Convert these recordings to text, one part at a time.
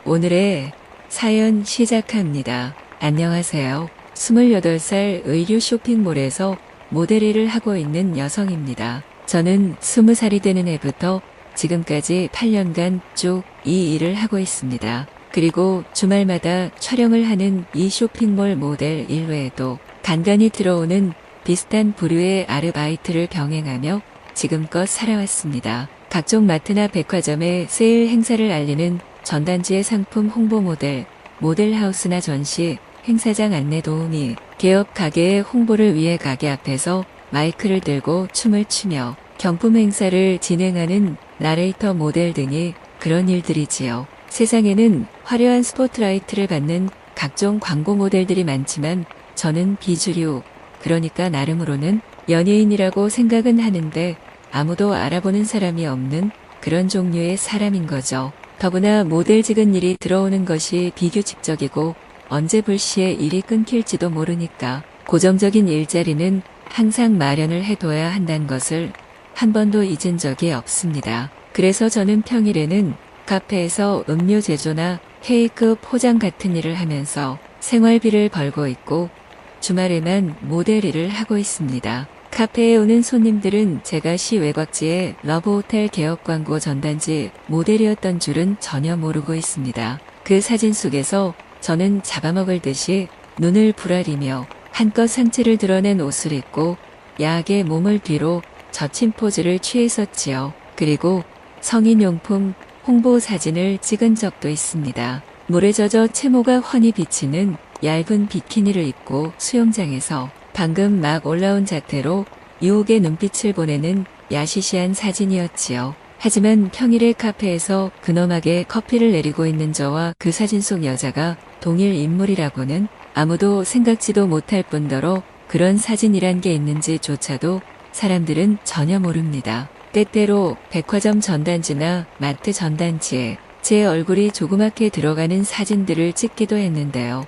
오늘의 사연 시작합니다. 안녕하세요. 28살 의류 쇼핑몰에서 모델 일을 하고 있는 여성입니다. 저는 20살이 되는 해부터 지금까지 8년간 쭉 이 일을 하고 있습니다. 그리고 주말마다 촬영을 하는 이 쇼핑몰 모델 일 외에도 간간히 들어오는 비슷한 부류의 아르바이트를 병행하며 지금껏 살아왔습니다. 각종 마트나 백화점의 세일 행사를 알리는 전단지의 상품 홍보 모델, 모델하우스나 전시, 행사장 안내 도우미, 개업 가게의 홍보를 위해 가게 앞에서 마이크를 들고 춤을 추며 경품 행사를 진행하는 나레이터 모델 등이 그런 일들이지요. 세상에는 화려한 스포트라이트를 받는 각종 광고 모델들이 많지만 저는 비주류, 그러니까 나름으로는 연예인이라고 생각은 하는데 아무도 알아보는 사람이 없는 그런 종류의 사람인 거죠. 더구나 모델직은 일이 들어오는 것이 비규칙적이고 언제 불시에 일이 끊길지도 모르니까 고정적인 일자리는 항상 마련을 해둬야 한다는 것을 한 번도 잊은 적이 없습니다. 그래서 저는 평일에는 카페에서 음료 제조나 케이크 포장 같은 일을 하면서 생활비를 벌고 있고 주말에만 모델 일을 하고 있습니다. 카페에 오는 손님들은 제가 시 외곽지의 러브호텔 개업 광고 전단지 모델이었던 줄은 전혀 모르고 있습니다. 그 사진 속에서 저는 잡아먹을 듯이 눈을 부라리며 한껏 상체를 드러낸 옷을 입고 야하게 몸을 뒤로 젖힌 포즈를 취했었지요. 그리고 성인용품 홍보 사진을 찍은 적도 있습니다. 물에 젖어 채모가 훤히 비치는 얇은 비키니를 입고 수영장에서 방금 막 올라온 자태로 유혹의 눈빛을 보내는 야시시한 사진이었지요. 하지만 평일에 카페에서 근엄하게 커피를 내리고 있는 저와 그 사진 속 여자가 동일 인물이라고는 아무도 생각지도 못할 뿐더러 그런 사진이란 게 있는지조차도 사람들은 전혀 모릅니다. 때때로 백화점 전단지나 마트 전단지에 제 얼굴이 조그맣게 들어가는 사진들을 찍기도 했는데요.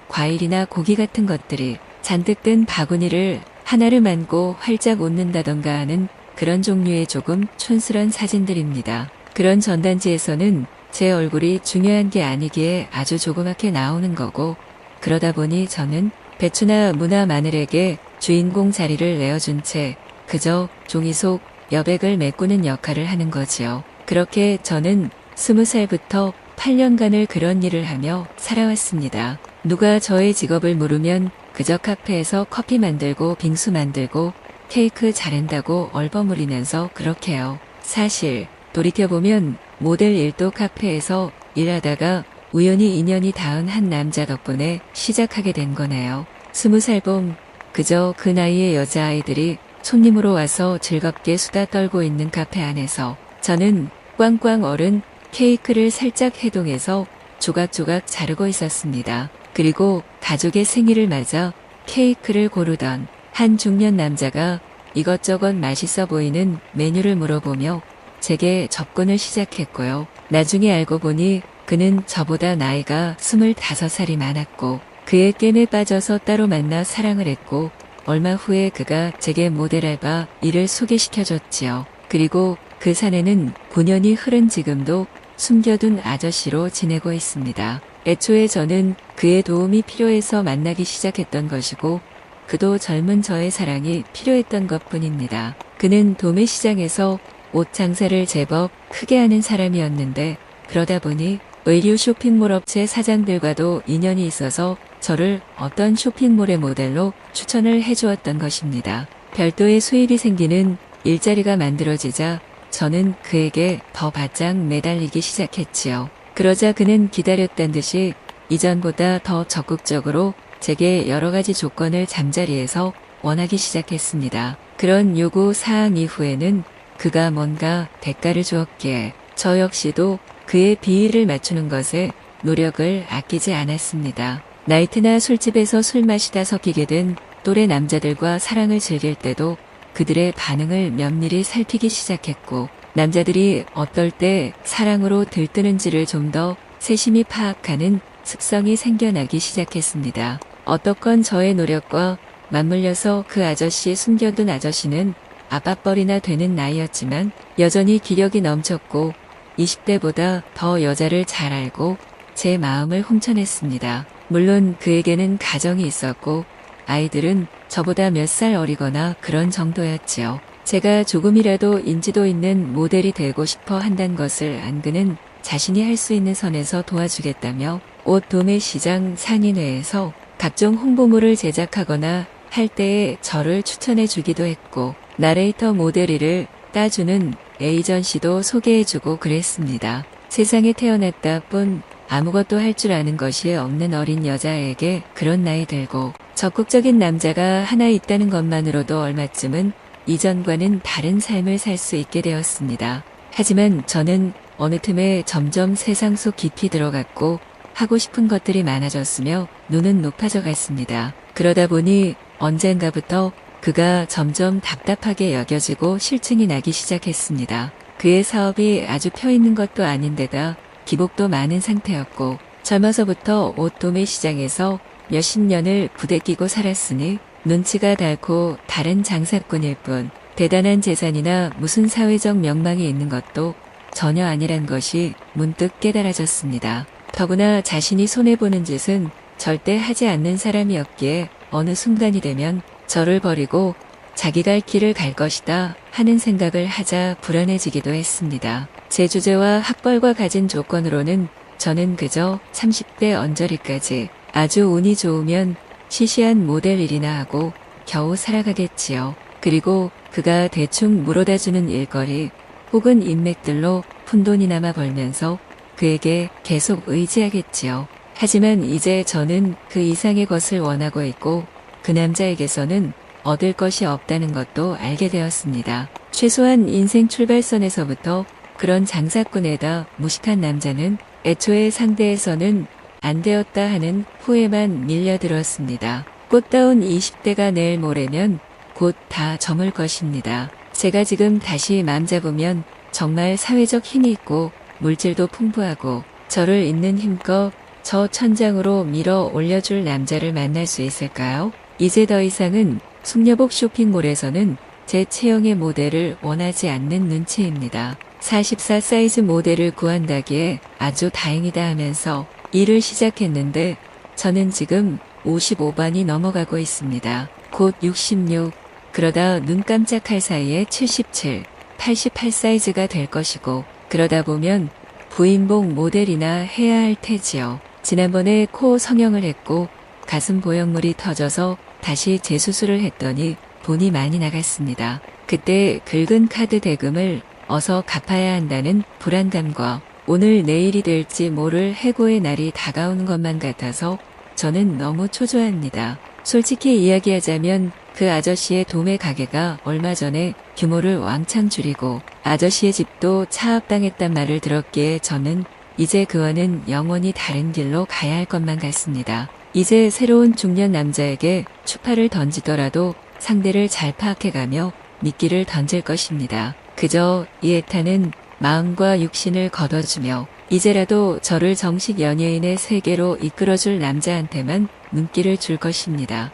과일이나 고기 같은 것들이 잔뜩 든 바구니를 하나를 안고 활짝 웃는다던가 하는 그런 종류의 조금 촌스런 사진들입니다. 그런 전단지에서는 제 얼굴이 중요한 게 아니기에 아주 조그맣게 나오는 거고 그러다 보니 저는 배추나 무나 마늘에게 주인공 자리를 내어준 채 그저 종이 속 여백을 메꾸는 역할을 하는 거지요. 그렇게 저는 20살부터 8년간을 그런 일을 하며 살아왔습니다. 누가 저의 직업을 물으면 그저 카페에서 커피 만들고 빙수 만들고 케이크 잘한다고 얼버무리면서 그렇게요. 사실 돌이켜보면 모델 일도 카페에서 일하다가 우연히 인연이 닿은 한 남자 덕분에 시작하게 된 거네요. 20살 봄 그저 그 나이의 여자아이들이 손님으로 와서 즐겁게 수다 떨고 있는 카페 안에서 저는 꽝꽝 얼은 케이크를 살짝 해동해서 조각조각 자르고 있었습니다. 그리고 가족의 생일을 맞아 케이크를 고르던 한 중년 남자가 이것저것 맛있어 보이는 메뉴를 물어보며 제게 접근을 시작했고요. 나중에 알고 보니 그는 저보다 나이가 25살이 많았고 그의 깸에 빠져서 따로 만나 사랑을 했고 얼마 후에 그가 제게 모델 알바 일을 소개시켜줬지요. 그리고 그 사내는 9년이 흐른 지금도 숨겨둔 아저씨로 지내고 있습니다. 애초에 저는 그의 도움이 필요해서 만나기 시작했던 것이고 그도 젊은 저의 사랑이 필요했던 것뿐입니다. 그는 도매시장에서 옷 장사를 제법 크게 하는 사람이었는데 그러다 보니 의류 쇼핑몰 업체 사장들과도 인연이 있어서 저를 어떤 쇼핑몰의 모델로 추천을 해주었던 것입니다. 별도의 수입이 생기는 일자리가 만들어지자 저는 그에게 더 바짝 매달리기 시작했지요. 그러자 그는 기다렸단 듯이 이전보다 더 적극적으로 제게 여러 가지 조건을 잠자리에서 원하기 시작했습니다. 그런 요구 사항 이후에는 그가 뭔가 대가를 주었기에 저 역시도 그의 비위를 맞추는 것에 노력을 아끼지 않았습니다. 나이트나 술집에서 술 마시다 섞이게 된 또래 남자들과 사랑을 즐길 때도 그들의 반응을 면밀히 살피기 시작했고 남자들이 어떨 때 사랑으로 들뜨는지를 좀 더 세심히 파악하는 습성이 생겨나기 시작했습니다. 어떻건 저의 노력과 맞물려서 그 아저씨 숨겨둔 아저씨는 아빠뻘이나 되는 나이였지만 여전히 기력이 넘쳤고 20대보다 더 여자를 잘 알고 제 마음을 훔쳐냈습니다. 물론 그에게는 가정이 있었고 아이들은 저보다 몇 살 어리거나 그런 정도였지요. 제가 조금이라도 인지도 있는 모델이 되고 싶어 한다는 것을 안 그는 자신이 할 수 있는 선에서 도와주겠다며 옷 도매 시장 상인회에서 각종 홍보물을 제작하거나 할 때에 저를 추천해 주기도 했고 나레이터 모델을 따주는 에이전시도 소개해주고 그랬습니다. 세상에 태어났다 뿐 아무것도 할 줄 아는 것이 없는 어린 여자에게 그런 나이 들고 적극적인 남자가 하나 있다는 것만으로도 얼마쯤은 이전과는 다른 삶을 살 수 있게 되었습니다. 하지만 저는 어느 틈에 점점 세상 속 깊이 들어갔고 하고 싶은 것들이 많아졌으며 눈은 높아져 갔습니다. 그러다 보니 언젠가부터 그가 점점 답답하게 여겨지고 실증이 나기 시작했습니다. 그의 사업이 아주 펴있는 것도 아닌데다 기복도 많은 상태였고 젊어서부터 옷 도매 시장에서 몇십 년을 부대끼고 살았으니 눈치가 닳고 다른 장사꾼일 뿐 대단한 재산이나 무슨 사회적 명망이 있는 것도 전혀 아니란 것이 문득 깨달아졌습니다. 더구나 자신이 손해보는 짓은 절대 하지 않는 사람이었기에 어느 순간이 되면 저를 버리고 자기 갈 길을 갈 것이다 하는 생각을 하자 불안해지기도 했습니다. 제 주제와 학벌과 가진 조건으로는 저는 그저 30대 언저리까지 아주 운이 좋으면 시시한 모델 일이나 하고 겨우 살아가겠지요. 그리고 그가 대충 물어다주는 일거리 혹은 인맥들로 푼돈이나마 벌면서 그에게 계속 의지하겠지요. 하지만 이제 저는 그 이상의 것을 원하고 있고 그 남자에게서는 얻을 것이 없다는 것도 알게 되었습니다. 최소한 인생 출발선에서부터 그런 장사꾼에다 무식한 남자는 애초에 상대에서는 안 되었다 하는 후회만 밀려들었습니다. 꽃다운 20대가 내일 모레면 곧 다 저물 것입니다. 제가 지금 다시 맘 잡으면 정말 사회적 힘이 있고 물질도 풍부하고 저를 있는 힘껏 저 천장으로 밀어 올려줄 남자를 만날 수 있을까요? 이제 더 이상은 숙녀복 쇼핑몰에서는 제 체형의 모델을 원하지 않는 눈치입니다. 44 사이즈 모델을 구한다기에 아주 다행이다 하면서 일을 시작했는데 저는 지금 55반이 넘어가고 있습니다. 곧 66, 그러다 눈 깜짝할 사이에 77, 88 사이즈가 될 것이고 그러다 보면 부인복 모델이나 해야 할 테지요. 지난번에 코 성형을 했고 가슴 보형물이 터져서 다시 재수술을 했더니 돈이 많이 나갔습니다. 그때 긁은 카드 대금을 어서 갚아야 한다는 불안감과 오늘 내일이 될지 모를 해고의 날이 다가오는 것만 같아서 저는 너무 초조합니다. 솔직히 이야기하자면 그 아저씨의 도매 가게가 얼마 전에 규모를 왕창 줄이고 아저씨의 집도 차압당했단 말을 들었기에 저는 이제 그와는 영원히 다른 길로 가야 할 것만 같습니다. 이제 새로운 중년 남자에게 추파를 던지더라도 상대를 잘 파악해가며 미끼를 던질 것입니다. 그저 이 애타는 마음과 육신을 걷어주며 이제라도 저를 정식 연예인의 세계로 이끌어줄 남자한테만 눈길을 줄 것입니다.